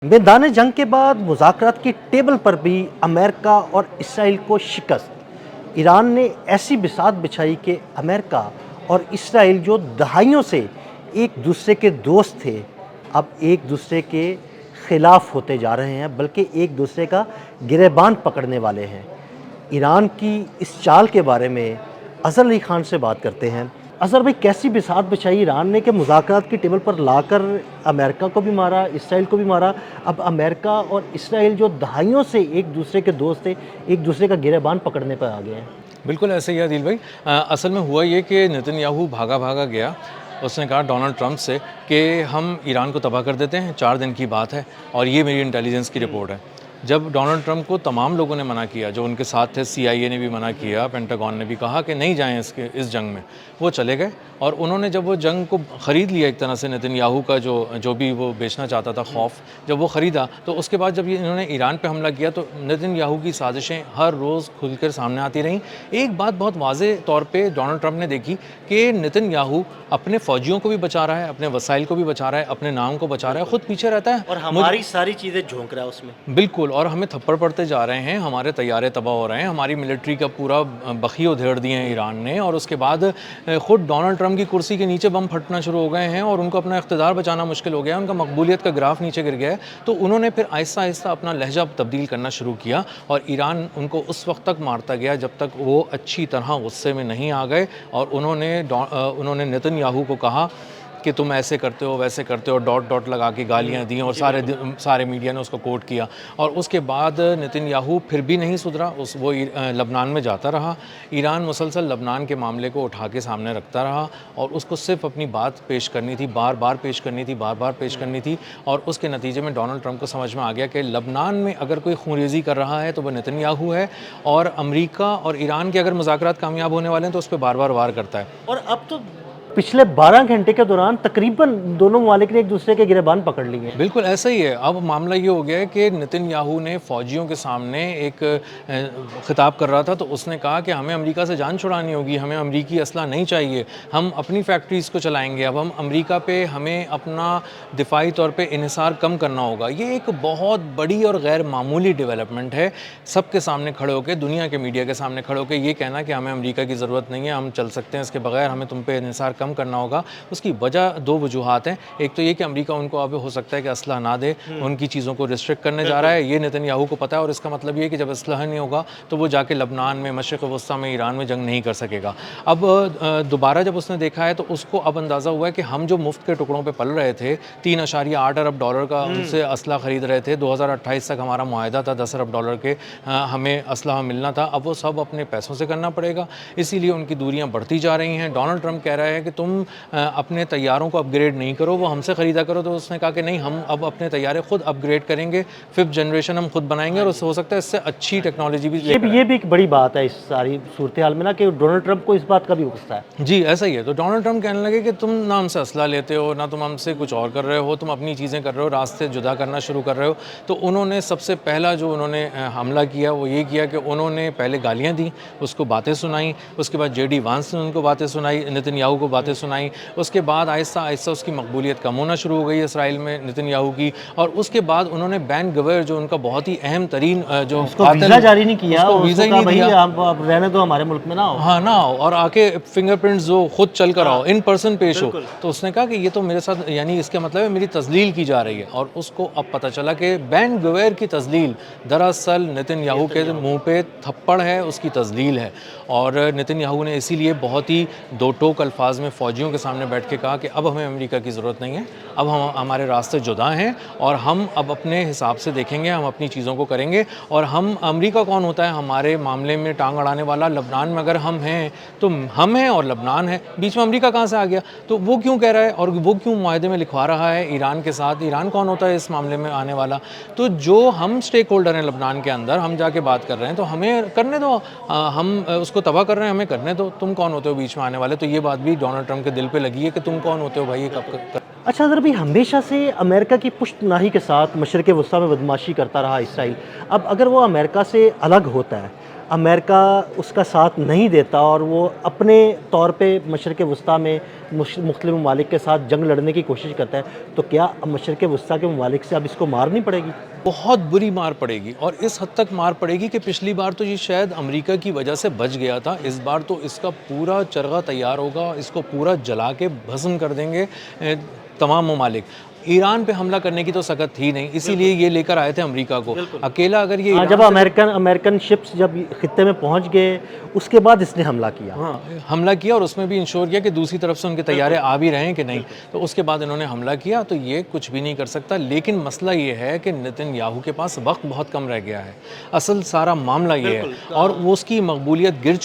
मैदान जंग के बाद मुज़ाकरात की टेबल पर भी अमेरिका और इसराइल को शिकस्त। ईरान ने ऐसी बिसात बिछाई कि अमेरिका और इसराइल जो दहाइयों से एक दूसरे के दोस्त थे, अब एक दूसरे के ख़िलाफ़ होते जा रहे हैं, बल्कि एक दूसरे का गिरेबान पकड़ने वाले हैं। ईरान की इस चाल के बारे में अज़हर अली ख़ान से बात करते हैं। अज़हर भाई, कैसी बिसात बिछाई ईरान ने कि मुज़ाकरात की टेबल पर लाकर अमेरिका को भी मारा, इसराइल को भी मारा। अब अमेरिका और इसराइल जो दहाइयों से एक दूसरे के दोस्त थे, एक दूसरे का गिरेबान पकड़ने पर आ गए हैं। बिल्कुल ऐसे ही है आदिल भाई। असल में हुआ ये कि नेतन्याहू भागा भागा गया। उसने कहा डोनाल्ड ट्रंप से कि हम ईरान को तबाह कर देते हैं, 4 दिन की बात है और ये मेरी इंटेलिजेंस की रिपोर्ट है। जब डोनाल्ड ट्रंप को तमाम लोगों ने मना किया, जो उनके साथ थे, CIA ने भी मना किया, पेंटागन ने भी कहा कि नहीं जाएं इस जंग में, वो चले गए। और उन्होंने जब वो जंग को ख़रीद लिया एक तरह से, नेतन्याहू का जो भी वो बेचना चाहता था खौफ, जब वो ख़रीदा, तो उसके बाद जब इन्होंने ईरान पे हमला किया तो नेतन्याहू की साजिशें हर रोज़ खुलकर सामने आती रहीं। एक बात बहुत वाज़े तौर पे डोनाल्ड ट्रंप ने देखी कि नेतन्याहू अपने फ़ौजियों को भी बचा रहा है, अपने वसाइल को भी बचा रहा है, अपने नाम को बचा रहा है, ख़ुद पीछे रहता है और हमारी सारी चीज़ें झोंक रहा है उसमें। बिल्कुल, और हमें थप्पड़ पड़ते जा रहे हैं, हमारे तैयारे तबाह हो रहे हैं, हमारी मिलिट्री का पूरा बखी उधेड़ दिए हैं ईरान ने। और उसके बाद ख़ुद डोनाल्ड ट्रंप की कुर्सी के नीचे बम फटना शुरू हो गए हैं और उनको अपना इक़्तिदार बचाना मुश्किल हो गया है, उनका मकबूलियत का ग्राफ नीचे गिर गया है। तो उन्होंने फिर आहिस्ता आहिस्ता अपना लहजा तब्दील करना शुरू किया और ईरान उनको उस वक्त तक मारता गया जब तक वो अच्छी तरह गुस्से में नहीं आ गए। और उन्होंने नेतन्याहू को कहा कि तुम ऐसे करते हो, वैसे करते हो, डॉट डॉट लगा के गालियाँ दी और सारे मीडिया ने उसको कोट किया। और उसके बाद नेतन्याहू फिर भी नहीं सुधरा, वो लबनान में जाता रहा। ईरान मुसलसल लबनान के मामले को उठा के सामने रखता रहा और उसको सिर्फ अपनी बात पेश करनी थी, बार बार पेश करनी थी, बार बार पेश करनी थी। और उसके नतीजे में डोनाल्ड ट्रंप को समझ में आ गया कि लबनान में अगर कोई खूनरेज़ी कर रहा है तो वह नेतन्याहू है, और अमरीका और ईरान के अगर मुज़ाकरात कामयाब होने वाले हैं तो उस पर बार बार वार करता है। और अब तो पिछले 12 घंटे के दौरान तकरीबन दोनों ममालिक ने एक दूसरे के गिरेबान पकड़ लिए हैं। बिल्कुल ऐसा ही है। अब मामला ये हो गया है कि नेतन्याहू ने फ़ौजियों के सामने एक ख़िताब कर रहा था, तो उसने कहा कि हमें अमेरिका से जान छुड़ानी होगी, हमें अमरीकी असला नहीं चाहिए, हम अपनी फैक्ट्रीज़ को चलाएंगे, अब हम अमरीका पे हमें अपना दिफाई तौर पे इन्हिसार कम करना होगा। ये एक बहुत बड़ी और गैर मामूली डेवलपमेंट है। सबके सामने खड़े होकर, दुनिया के मीडिया के सामने खड़े होकर ये कहना कि हमें अमरीका की ज़रूरत नहीं है, हम चल सकते हैं इसके बगैर, हमें तुम पे इन्हिसार कम करना होगा। उसकी वजह 2 वजूहात हैं। एक तो ये कि अमेरिका उनको अब हो सकता है कि असलहा ना दे, उनकी चीज़ों को रिस्ट्रिक्ट करने जा रहा है, ये नेतन्याहू को पता है। और इसका मतलब ये है कि जब असलहा नहीं होगा तो वो जाके लबनान में, मशरिक़ वस्ता में, ईरान में जंग नहीं कर सकेगा। अब दोबारा जब उसने देखा है तो उसको अब अंदाज़ा हुआ है कि हम जो मुफ्त के टुकड़ों पे पल रहे थे, $3.8 अरब का उनसे असलहा ख़रीद रहे थे, 2028 तक हमारा मुआहदा था $10 अरब के, हमें असलहा मिलना था, अब वो सब अपने पैसों से करना पड़ेगा। इसीलिए उनकी दूरियां बढ़ती जा रही हैं। डोनाल्ड ट्रंप कह रहा है कि तुम अपने तैयारों को अपग्रेड नहीं करो, वो हमसे ख़रीदा करो। तो उसने कहा कि नहीं, हम अब अपने तैयारे खुद अपग्रेड करेंगे, 5th जनरेशन हम खुद बनाएंगे और उससे हो सकता है इससे अच्छी टेक्नोलॉजी भी ये भी एक बड़ी बात है इस सारी सूरत हाल में ना, कि डोनाल्ड ट्रंप को इस बात का भी गुस्सा है। जी ऐसा ही है। तो डोनाल्ड ट्रंप कहने लगे कि तुम ना हमसे असला लेते हो, ना तुम हमसे कुछ और कर रहे हो, तुम अपनी चीज़ें कर रहे हो, रास्ते जुदा करना शुरू कर रहे हो। तो उन्होंने सबसे पहला जो उन्होंने हमला किया वो ये किया कि उन्होंने पहले गालियाँ दी, उसको बातें सुनाई, उसके बाद JD वांस ने उनको बातें सुनाई, नेतन्याहू को बातें सुनाई। उसके बाद आहिस्ता आहिस्ता उसकी मकबूलियत कम होना शुरू हो गई इसराइल में नेतन्याहू की। और उसके बाद उन्होंने बैन गवेर, जो उनका बहुत ही अहम तरीन जो वीज़ा जारी नहीं किया, उसको वीज़ा ही नहीं दिया, आप रहने दो, हमारे मुल्क में ना आओ। हाँ ना आओ, और आके फिंगरप्रिंट्स जो खुद चल कर आओ, इन पर्सन पेश हो। तो उसने कहा कि ये तो मेरे साथ, यानी इसका मतलब है मेरी तजलील की जा रही है। और उसको अब पता चला कि बैन गवेर की तजलील दरअसल नेतन्याहू के मुंह पे थप्पड़ है, उसकी तजलील है। और नेतन्याहू ने इसीलिए बहुत ही दो टोक अल्फाज में फ़ौजियों के सामने बैठ के कहा कि अब हमें अमेरिका की ज़रूरत नहीं है, अब हमारे रास्ते जुदा हैं और हम अब अपने हिसाब से देखेंगे, हम अपनी चीज़ों को करेंगे। और हम, अमेरिका कौन होता है हमारे मामले में टांग अड़ाने वाला? लबनान में अगर हम हैं तो हम हैं और लबनान है, बीच में अमेरिका कहाँ से आ गया? तो वो क्यों कह रहा है और वो क्यों मुआहदे में लिखवा रहा है ईरान के साथ? ईरान कौन होता है इस मामले में आने वाला? तो जो हम स्टेक होल्डर हैं लबनान के अंदर, हम जाके बात कर रहे हैं तो हमें करने दो, हम उसको तबाह कर रहे हैं, हमें करने दो, तुम कौन होते हो बीच में आने वाले? तो ये बात भी डोनाल्ड ट्रंप के दिल पे लगी है कि तुम कौन होते हो भाई, ये कब कर। अच्छा अगर भी हमेशा से अमेरिका की पुश्तनाही के साथ मशरिक़ वस्ता में बदमाशी करता रहा इसराइल, अब अगर वो अमेरिका से अलग होता है, امریکہ اس کا ساتھ نہیں دیتا اور وہ اپنے طور پہ مشرق وسطیٰ میں مختلف ممالک کے ساتھ جنگ لڑنے کی کوشش کرتا ہے، تو کیا مشرق وسطیٰ کے ممالک سے اب اس کو مارنی پڑے گی؟ بہت بری مار پڑے گی، اور اس حد تک مار پڑے گی کہ پچھلی بار تو یہ شاید امریکہ کی وجہ سے بچ گیا تھا، اس بار تو اس کا پورا چرغہ تیار ہوگا، اس کو پورا جلا کے بھسم کر دیں گے تمام ممالک۔ ایران پہ حملہ کرنے کی تو سکت تھی نہیں، اسی لیے یہ لے کر آئے تھے امریکہ کو۔ اکیلا اگر یہ جب امریکن شپس جب خطے میں پہنچ گئے اس کے بعد اس نے حملہ کیا، ہاں حملہ کیا، اور اس میں بھی انشور کیا کہ دوسری طرف سے ان کے طیارے آ بھی رہے ہیں کہ نہیں، تو اس کے بعد انہوں نے حملہ کیا، تو یہ کچھ بھی نہیں کر سکتا۔ لیکن مسئلہ یہ ہے کہ نتن یاہو کے پاس وقت بہت کم رہ گیا ہے، اصل سارا معاملہ یہ ہے، اور وہ اس کی مقبولیت گر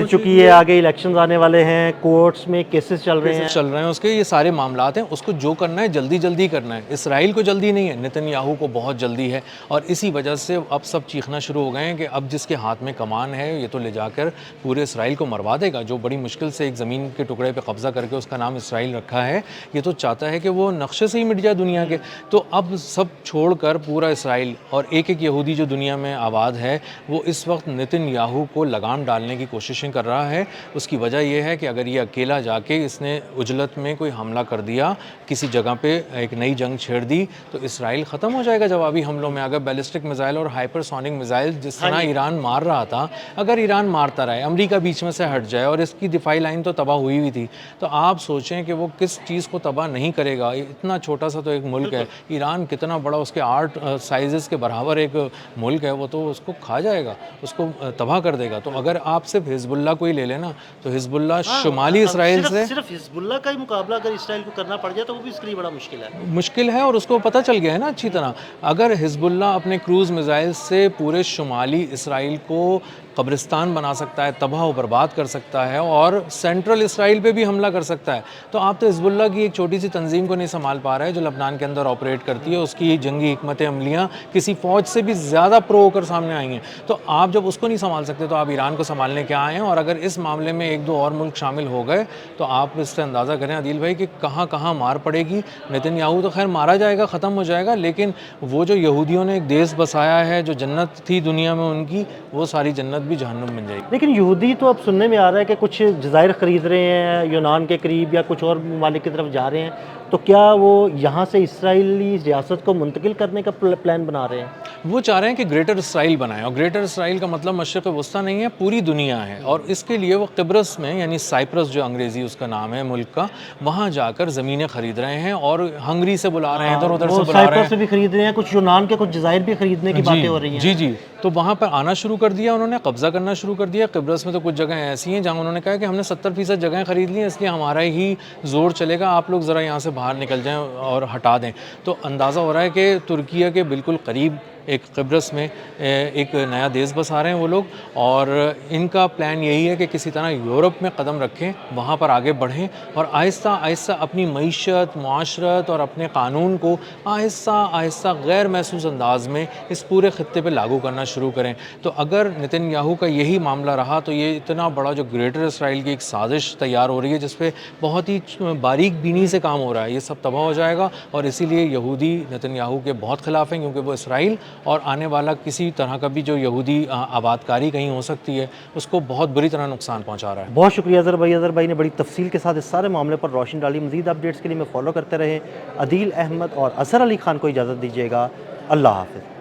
چکی ہے، آگے الیکشنز آنے والے ہیں، کورٹس میں کیسز چل رہے ہیں اس کے، یہ سارے معاملات ہیں، اس کو جو کرنا ہے جلدی کرنا ہے۔ اسرائیل کو جلدی نہیں ہے، نتن یاہو کو بہت جلدی ہے، اور اسی وجہ سے اب سب چیخنا شروع ہو گئے ہیں کہ اب جس کے ہاتھ میں کمان ہے یہ تو لے جا کر پورے اسرائیل کو مروا دے گا، جو بڑی مشکل سے ایک زمین کے ٹکڑے پہ قبضہ کر کے اس کا نام اسرائیل رکھا ہے، یہ تو چاہتا ہے کہ وہ نقشے سے ہی مٹ جائے دنیا کے۔ تو اب سب چھوڑ کر پورا اسرائیل اور ایک یہودی جو دنیا میں آباد ہے وہ اس وقت نتن یاہو کو لگام ڈالنے کی کوششیں کر رہا ہے۔ اس کی وجہ یہ ہے کہ اگر یہ اکیلا جا کے اس نے عجلت میں کوئی حملہ کر دیا، کسی جگہ پہ ایک نئی جنگ چھیڑ دی، تو اسرائیل ختم ہو جائے گا جوابی حملوں میں۔ اگر بیلسٹک میزائل اور ہائپر سونک میزائل جس طرح ایران مار رہا تھا، اگر ایران مارتا رہے، امریکہ بیچ میں سے ہٹ جائے، اور اس کی دفاعی لائن تو تباہ ہوئی ہوئی تھی، تو آپ سوچیں کہ وہ کس چیز کو تباہ نہیں کرے گا۔ اتنا چھوٹا سا تو ایک ملک ہے ایران، کتنا بڑا، اس کے 8 سائزز کے برابر ایک ملک ہے، وہ تو اس کو کھا جائے گا، اس کو تباہ کر دے گا۔ تو اگر آپ صرف حزب اللہ کو ہی لے لینا، تو حزب اللہ شمالی اسرائیل سے صرف حزب اللہ کا ہی مقابلہ اگر اسرائیل کو کرنا پڑ جائے تو وہ بھی اس کے لیے بڑا مشکل ہے، اور اس کو پتہ چل گیا ہے نا اچھی طرح۔ اگر حزب اللہ اپنے کروز میزائل سے پورے شمالی اسرائیل کو قبرستان بنا سکتا ہے، تباہ و برباد کر سکتا ہے، اور سینٹرل اسرائیل پہ بھی حملہ کر سکتا ہے، تو آپ تو حزب اللہ کی ایک چھوٹی سی تنظیم کو نہیں سنبھال پا رہے جو لبنان کے اندر آپریٹ کرتی ہے، اس کی جنگی حکمت عملیاں کسی فوج سے بھی زیادہ پرو ہو کر سامنے آئی ہیں۔ تو آپ جب اس کو نہیں سنبھال سکتے تو آپ ایران کو سنبھالنے کیا آئے ہیں؟ اور اگر اس معاملے میں 1-2 اور ملک شامل ہو گئے تو آپ اس سے اندازہ کریں عادل بھائی کہ کہاں کہاں مار پڑے گی۔ نتن یاہو تو خیر مارا جائے گا، ختم ہو جائے گا، لیکن وہ جو یہودیوں نے ایک دیش بسایا ہے، جو جنت تھی دنیا میں ان کی، وہ ساری جنت بھی جہنم بن جائے گی۔ لیکن یہودی تو اب سننے میں آ رہا ہے کہ کچھ جزائر خرید رہے ہیں یونان کے قریب، یا کچھ اور ممالک کی طرف جا رہے ہیں، تو کیا وہ یہاں سے اسرائیلی ریاست کو منتقل کرنے کا پلان بنا رہے ہیں؟ وہ چاہ رہے ہیں کہ گریٹر اسرائیل بنائیں، اور گریٹر اسرائیل کا مطلب مشرق وسطیٰ نہیں ہے، پوری دنیا ہے، اور اس کے لیے وہ قبرص میں، یعنی سائپرس جو انگریزی اس کا نام ہے ملک کا، وہاں جا کر زمینیں خرید رہے ہیں، اور ہنگری سے بلا رہے ہیں، ادھر ادھر سے بلا رہے ہیں، سائپرس سے بھی خرید رہے ہیں، کچھ یونان کے کچھ جزائر بھی خریدنے کی باتیں ہو رہی ہیں۔ جی، تو وہاں پر آنا شروع کر دیا انہوں نے، قبضہ کرنا شروع کر دیا۔ قبرص میں تو کچھ جگہیں ایسی ہیں جہاں انہوں نے کہا کہ ہم نے 70% جگہیں خرید لی ہیں، اس لیے ہمارا ہی زور چلے گا، آپ لوگ ذرا یہاں سے باہر نکل جائیں اور ہٹا دیں۔ تو اندازہ ہو رہا ہے کہ ترکیہ کے بالکل قریب ایک قبرص میں ایک نیا دیش بسا رہے ہیں وہ لوگ، اور ان کا پلان یہی ہے کہ کسی طرح یورپ میں قدم رکھیں، وہاں پر آگے بڑھیں، اور آہستہ آہستہ اپنی معیشت، معاشرت اور اپنے قانون کو آہستہ آہستہ غیر محسوس انداز میں اس پورے خطے پہ لاگو کرنا شروع کریں۔ تو اگر نتن یاہو کا یہی معاملہ رہا تو یہ اتنا بڑا جو گریٹر اسرائیل کی ایک سازش تیار ہو رہی ہے، جس پہ بہت ہی باریک بینی سے کام ہو رہا ہے، یہ سب تباہ ہو جائے گا، اور اسی لیے یہودی نتن یاہو کے بہت خلاف ہیں، کیونکہ وہ اسرائیل اور آنے والا کسی طرح کا بھی جو یہودی آبادکاری کہیں ہو سکتی ہے اس کو بہت بری طرح نقصان پہنچا رہا ہے۔ بہت شکریہ اظہر بھائی، اظہر بھائی نے بڑی تفصیل کے ساتھ اس سارے معاملے پر روشنی ڈالی۔ مزید اپڈیٹس کے لیے میں فالو کرتے رہیں عدیل احمد اور اظہر علی خان کو اجازت دیجیے گا، اللہ حافظ۔